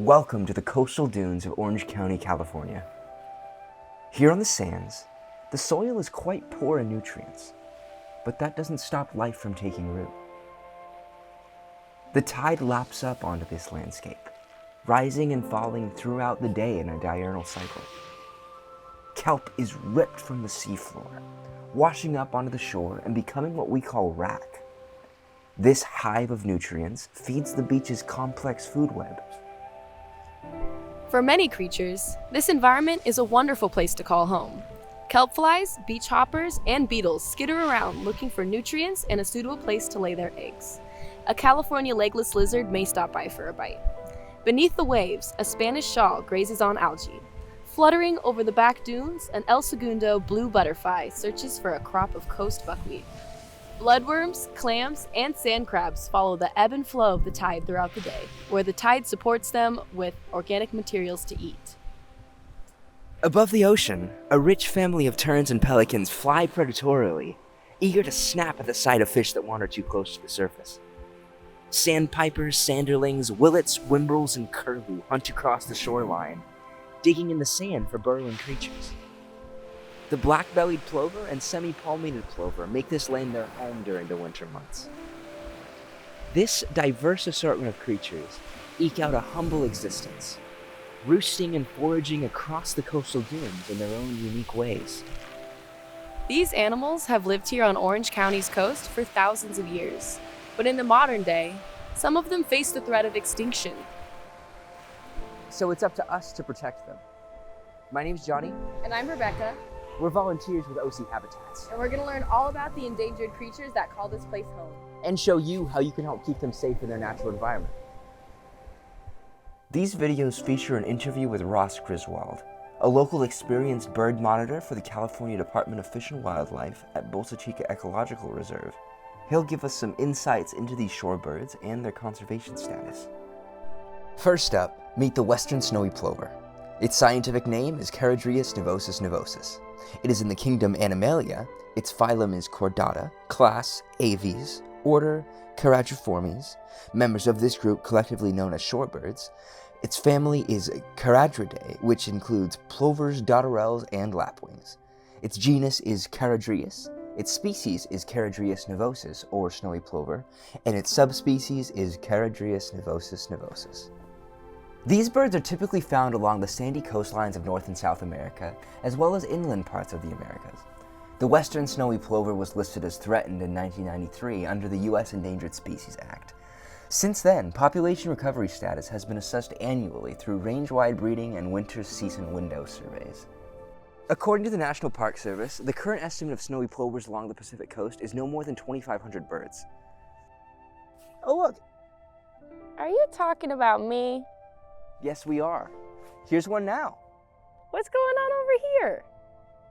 Welcome to the coastal dunes of Orange County, California. Here on the sands, the soil is quite poor in nutrients, but that doesn't stop life from taking root. The tide laps up onto this landscape, rising and falling throughout the day in a diurnal cycle. Kelp is ripped from the seafloor, washing up onto the shore and becoming what we call wrack. This hive of nutrients feeds the beach's complex food web. For many creatures, this environment is a wonderful place to call home. Kelp flies, beach hoppers, and beetles skitter around looking for nutrients and a suitable place to lay their eggs. A California legless lizard may stop by for a bite. Beneath the waves, a Spanish shawl grazes on algae. Fluttering over the back dunes, an El Segundo blue butterfly searches for a crop of coast buckwheat. Bloodworms, clams, and sand crabs follow the ebb and flow of the tide throughout the day, where the tide supports them with organic materials to eat. Above the ocean, a rich family of terns and pelicans fly predatorily, eager to snap at the sight of fish that wander too close to the surface. Sandpipers, sanderlings, willets, whimbrels, and curlew hunt across the shoreline, digging in the sand for burrowing creatures. The black-bellied plover and semi-palmated plover make this land their home during the winter months. This diverse assortment of creatures eke out a humble existence, roosting and foraging across the coastal dunes in their own unique ways. These animals have lived here on Orange County's coast for thousands of years, but in the modern day, some of them face the threat of extinction. So it's up to us to protect them. My name's Johnny. And I'm Rebecca, We're volunteers with OC Habitats, and we're going to learn all about the endangered creatures that call this place home. and show you how you can help keep them safe in their natural environment. These videos feature an interview with Ross Griswold, a local experienced bird monitor for the California Department of Fish and Wildlife at Bolsa Chica Ecological Reserve. He'll give us some insights into these shorebirds and their conservation status. First up, meet the western snowy plover. Its scientific name is Charadrius nivosus nivosus. It is in the kingdom Animalia. Its phylum is Chordata, class Aves, order Charadriformes, members of this group collectively known as shorebirds. Its family is Charadridae, which includes plovers, dotterels, and lapwings. Its genus is Charadrius. Its species is Charadrius nivosus, or snowy plover, and its subspecies is Charadrius nivosus nivosus. These birds are typically found along the sandy coastlines of North and South America, as well as inland parts of the Americas. The western snowy plover was listed as threatened in 1993 under the U.S. Endangered Species Act. Since then, population recovery status has been assessed annually through range-wide breeding and winter season window surveys. According to the National Park Service, the current estimate of snowy plovers along the Pacific coast is no more than 2,500 birds. Oh look! Are you talking about me? Yes, we are. Here's one now. What's going on over here?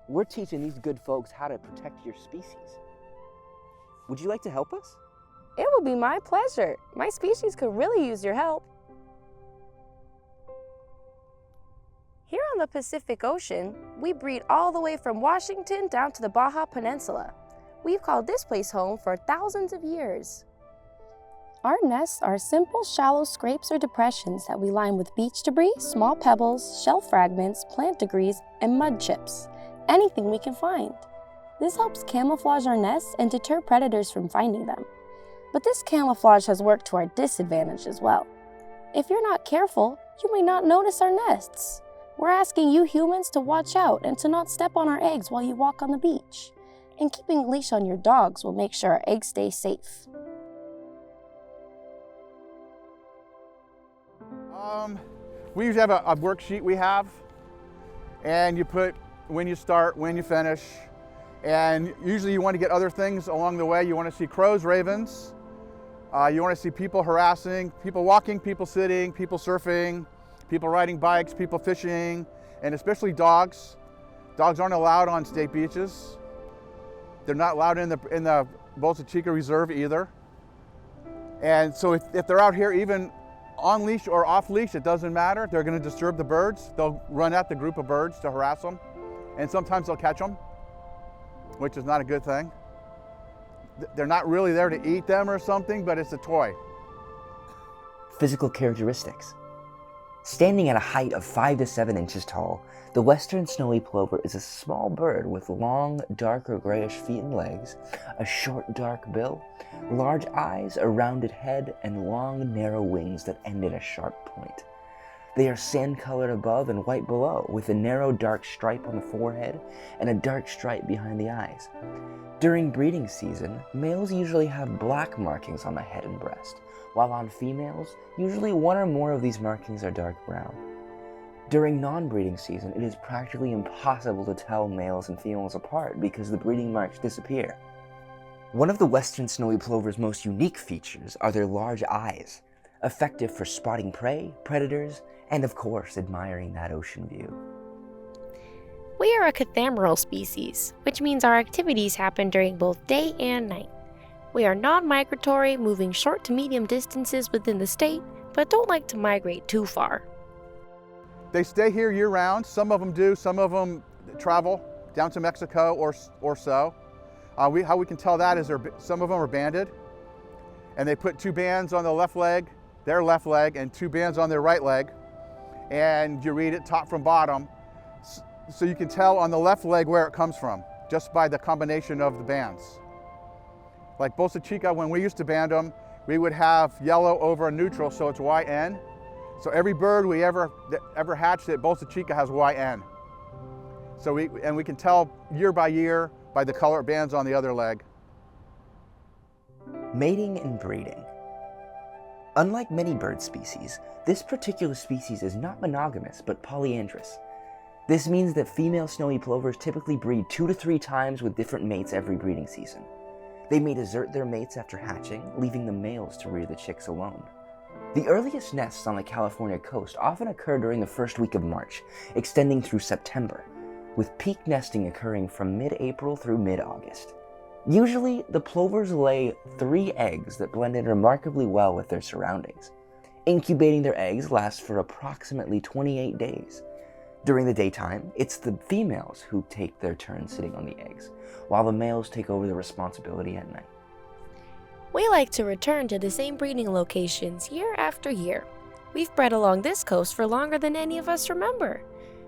We're teaching these good folks how to protect your species. Would you like to help us? It would be my pleasure. My species could really use your help. Here on the Pacific Ocean, we breed all the way from Washington down to the Baja Peninsula. We've called this place home for thousands of years. Our nests are simple, shallow scrapes or depressions that we line with beach debris, small pebbles, shell fragments, plant debris, and mud chips. Anything we can find. This helps camouflage our nests and deter predators from finding them. But this camouflage has worked to our disadvantage as well. If you're not careful, you may not notice our nests. We're asking you humans to watch out and to not step on our eggs while you walk on the beach. And keeping a leash on your dogs will make sure our eggs stay safe. We usually have a worksheet we have, and you put when you start, when you finish, and usually you want to get other things along the way. You want to see crows, ravens, you want to see people harassing, people walking, people sitting, people surfing, people riding bikes, people fishing, and especially dogs. Dogs aren't allowed on state beaches. They're not allowed in the Bolsa Chica Reserve either. And so if they're out here even on leash or off leash, it doesn't matter. They're going to disturb the birds. They'll run at the group of birds to harass them. And sometimes they'll catch them, which is not a good thing. They're not really there to eat them or something, but it's a toy. Physical characteristics. Standing at a height of 5 to 7 inches tall, the western snowy plover is a small bird with long, darker grayish feet and legs, a short, dark bill, large eyes, a rounded head, and long, narrow wings that end in a sharp point. They are sand-colored above and white below, with a narrow, dark stripe on the forehead and a dark stripe behind the eyes. During breeding season, males usually have black markings on the head and breast, while on females, usually one or more of these markings are dark brown. During non-breeding season, it is practically impossible to tell males and females apart because the breeding marks disappear. One of the western snowy plover's most unique features are their large eyes, effective for spotting prey, predators, and of course, admiring that ocean view. We are a cathameral species, which means our activities happen during both day and night. We are non-migratory, moving short to medium distances within the state, but don't like to migrate too far. They stay here year-round. Some of them do. Some of them travel down to Mexico or so. How we can tell that is some of them are banded, and they put 2 bands on the left leg, their left leg, and 2 bands on their right leg, and you read it top from bottom, so you can tell on the left leg where it comes from, just by the combination of the bands. Like Bolsa Chica, when we used to band them, we would have yellow over a neutral, so it's YN. So every bird we ever hatched at Bolsa Chica has YN. So we can tell year by year by the color bands on the other leg. Mating and breeding. Unlike many bird species, this particular species is not monogamous but polyandrous. This means that female snowy plovers typically breed 2 to 3 times with different mates every breeding season. They may desert their mates after hatching, leaving the males to rear the chicks alone. The earliest nests on the California coast often occur during the first week of March, extending through September, with peak nesting occurring from mid-April through mid-August. Usually, the plovers lay 3 eggs that blend in remarkably well with their surroundings. Incubating their eggs lasts for approximately 28 days. During the daytime, it's the females who take their turn sitting on the eggs, while the males take over the responsibility at night. We like to return to the same breeding locations year after year. We've bred along this coast for longer than any of us remember.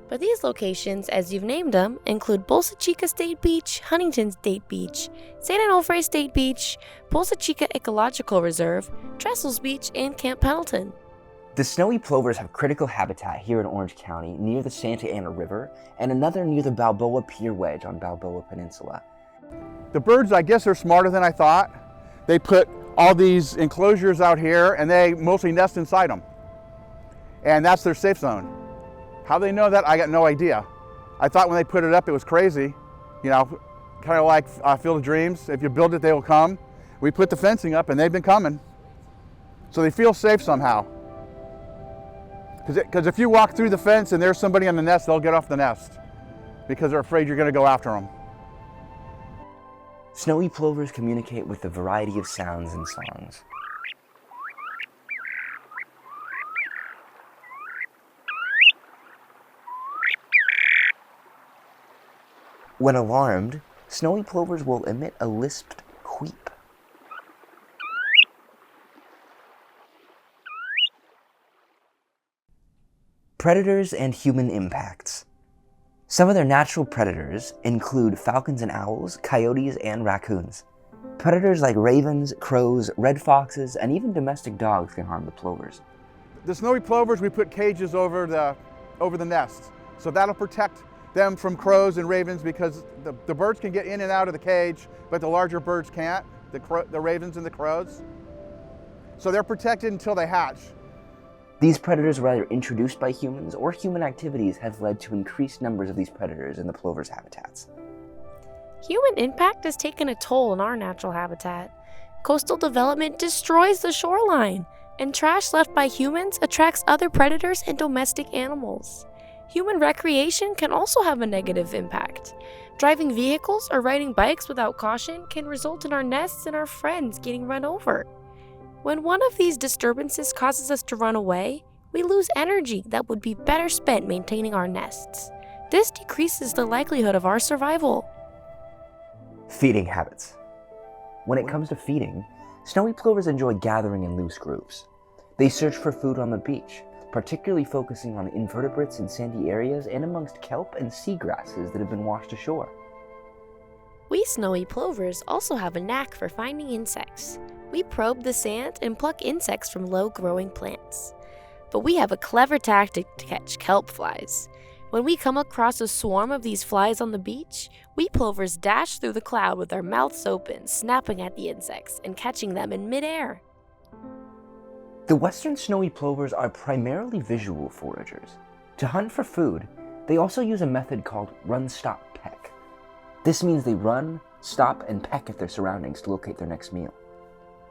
But these locations, as you've named them, include Bolsa Chica State Beach, Huntington State Beach, San Onofre State Beach, Bolsa Chica Ecological Reserve, Trestles Beach, and Camp Pendleton. The snowy plovers have critical habitat here in Orange County near the Santa Ana River and another near the Balboa Pier Wedge on Balboa Peninsula. The birds, I guess, are smarter than I thought. They put all these enclosures out here and they mostly nest inside them. And that's their safe zone. How they know that, I got no idea. I thought when they put it up it was crazy. You know, kind of like Field of Dreams. If you build it, they will come. We put the fencing up and they've been coming. So they feel safe somehow. Because if you walk through the fence and there's somebody on the nest, they'll get off the nest because they're afraid you're going to go after them. Snowy plovers communicate with a variety of sounds and songs. When alarmed, snowy plovers will emit a lisped queep. Predators and human impacts. Some of their natural predators include falcons and owls, coyotes, and raccoons. Predators like ravens, crows, red foxes, and even domestic dogs can harm the plovers. The snowy plovers, we put cages over the nest. So that'll protect them from crows and ravens because the birds can get in and out of the cage, but the larger birds can't, the ravens and the crows. So they're protected until they hatch. These predators were either introduced by humans or human activities have led to increased numbers of these predators in the plovers' habitats. Human impact has taken a toll on our natural habitat. Coastal development destroys the shoreline, and trash left by humans attracts other predators and domestic animals. Human recreation can also have a negative impact. Driving vehicles or riding bikes without caution can result in our nests and our friends getting run over. When one of these disturbances causes us to run away, we lose energy that would be better spent maintaining our nests. This decreases the likelihood of our survival. Feeding habits. When it comes to feeding, snowy plovers enjoy gathering in loose groups. They search for food on the beach, particularly focusing on invertebrates in sandy areas and amongst kelp and seagrasses that have been washed ashore. We snowy plovers also have a knack for finding insects. We probe the sand and pluck insects from low-growing plants. But we have a clever tactic to catch kelp flies. When we come across a swarm of these flies on the beach, we plovers dash through the cloud with our mouths open, snapping at the insects and catching them in midair. The western snowy plovers are primarily visual foragers. To hunt for food, they also use a method called run, stop, peck. This means they run, stop, and peck at their surroundings to locate their next meal.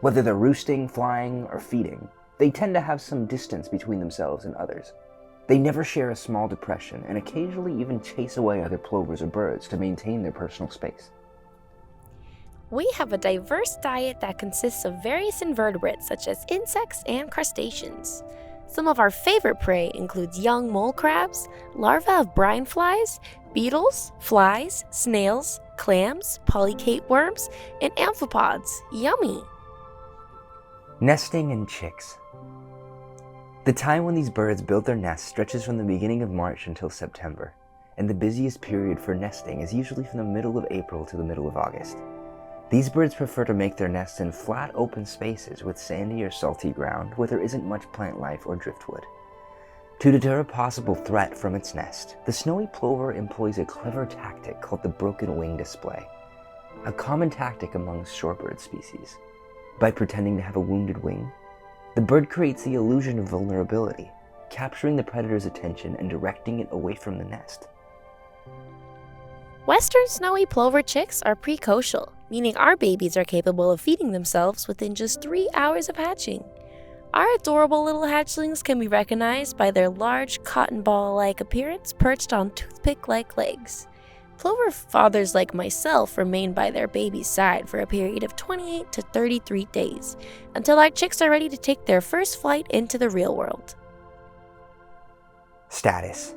Whether they're roosting, flying, or feeding, they tend to have some distance between themselves and others. They never share a small depression and occasionally even chase away other plovers or birds to maintain their personal space. We have a diverse diet that consists of various invertebrates such as insects and crustaceans. Some of our favorite prey includes young mole crabs, larvae of brine flies, beetles, flies, snails, clams, polychaete worms, and amphipods. Yummy! Nesting and chicks. The time when these birds build their nests stretches from the beginning of March until September, and the busiest period for nesting is usually from the middle of April to the middle of August. These birds prefer to make their nests in flat, open spaces with sandy or salty ground where there isn't much plant life or driftwood. To deter a possible threat from its nest, the snowy plover employs a clever tactic called the broken wing display, a common tactic among shorebird species. By pretending to have a wounded wing, the bird creates the illusion of vulnerability, capturing the predator's attention and directing it away from the nest. Western snowy plover chicks are precocial, meaning our babies are capable of feeding themselves within just 3 hours of hatching. Our adorable little hatchlings can be recognized by their large cotton ball-like appearance perched on toothpick-like legs. Plover fathers like myself remain by their baby's side for a period of 28 to 33 days, until our chicks are ready to take their first flight into the real world. Status.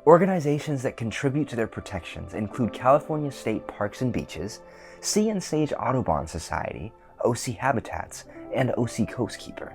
Organizations that contribute to their protections include California State Parks and Beaches, Sea and Sage Audubon Society, OC Habitats, and OC Coastkeeper.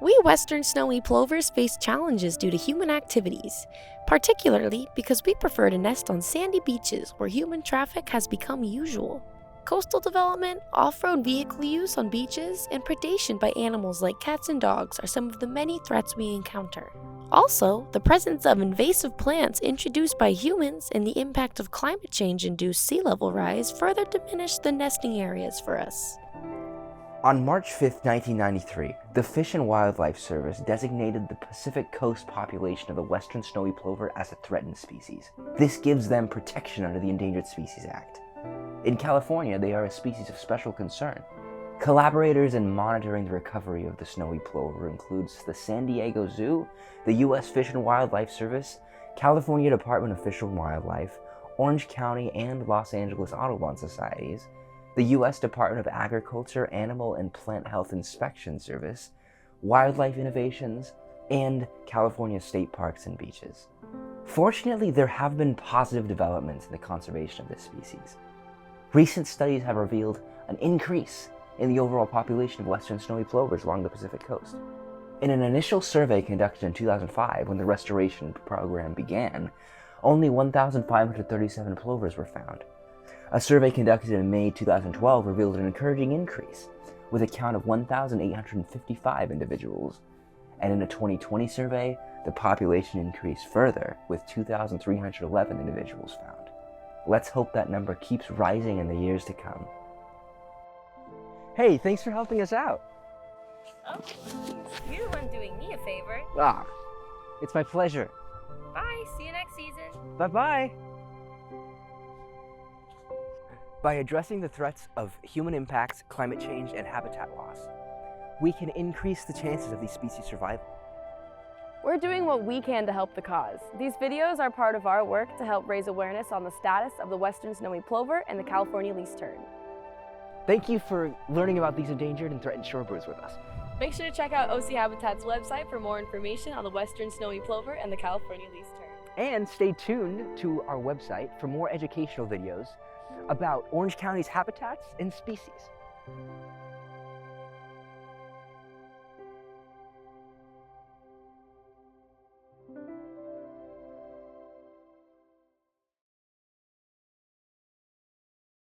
We western snowy plovers face challenges due to human activities, particularly because we prefer to nest on sandy beaches where human traffic has become usual. Coastal development, off-road vehicle use on beaches, and predation by animals like cats and dogs are some of the many threats we encounter. Also, the presence of invasive plants introduced by humans and the impact of climate change-induced sea level rise further diminish the nesting areas for us. On March 5, 1993, the Fish and Wildlife Service designated the Pacific Coast population of the western snowy plover as a threatened species. This gives them protection under the Endangered Species Act. In California, they are a species of special concern. Collaborators in monitoring the recovery of the snowy plover includes the San Diego Zoo, the U.S. Fish and Wildlife Service, California Department of Fish and Wildlife, Orange County and Los Angeles Audubon Societies, the U.S. Department of Agriculture Animal and Plant Health Inspection Service, Wildlife Innovations, and California State Parks and Beaches. Fortunately, there have been positive developments in the conservation of this species. Recent studies have revealed an increase in the overall population of western snowy plovers along the Pacific coast. In an initial survey conducted in 2005, when the restoration program began, only 1,537 plovers were found. A survey conducted in May 2012 revealed an encouraging increase, with a count of 1,855 individuals. And in a 2020 survey, the population increased further, with 2,311 individuals found. Let's hope that number keeps rising in the years to come. Hey, thanks for helping us out. Oh, you're the one doing me a favor. Ah, it's my pleasure. Bye, see you next season. Bye-bye. By addressing the threats of human impacts, climate change, and habitat loss, we can increase the chances of these species' survival. We're doing what we can to help the cause. These videos are part of our work to help raise awareness on the status of the western snowy plover and the California least tern. Thank you for learning about these endangered and threatened shorebirds with us. Make sure to check out OC Habitat's website for more information on the western snowy plover and the California least tern. And stay tuned to our website for more educational videos about Orange County's habitats and species.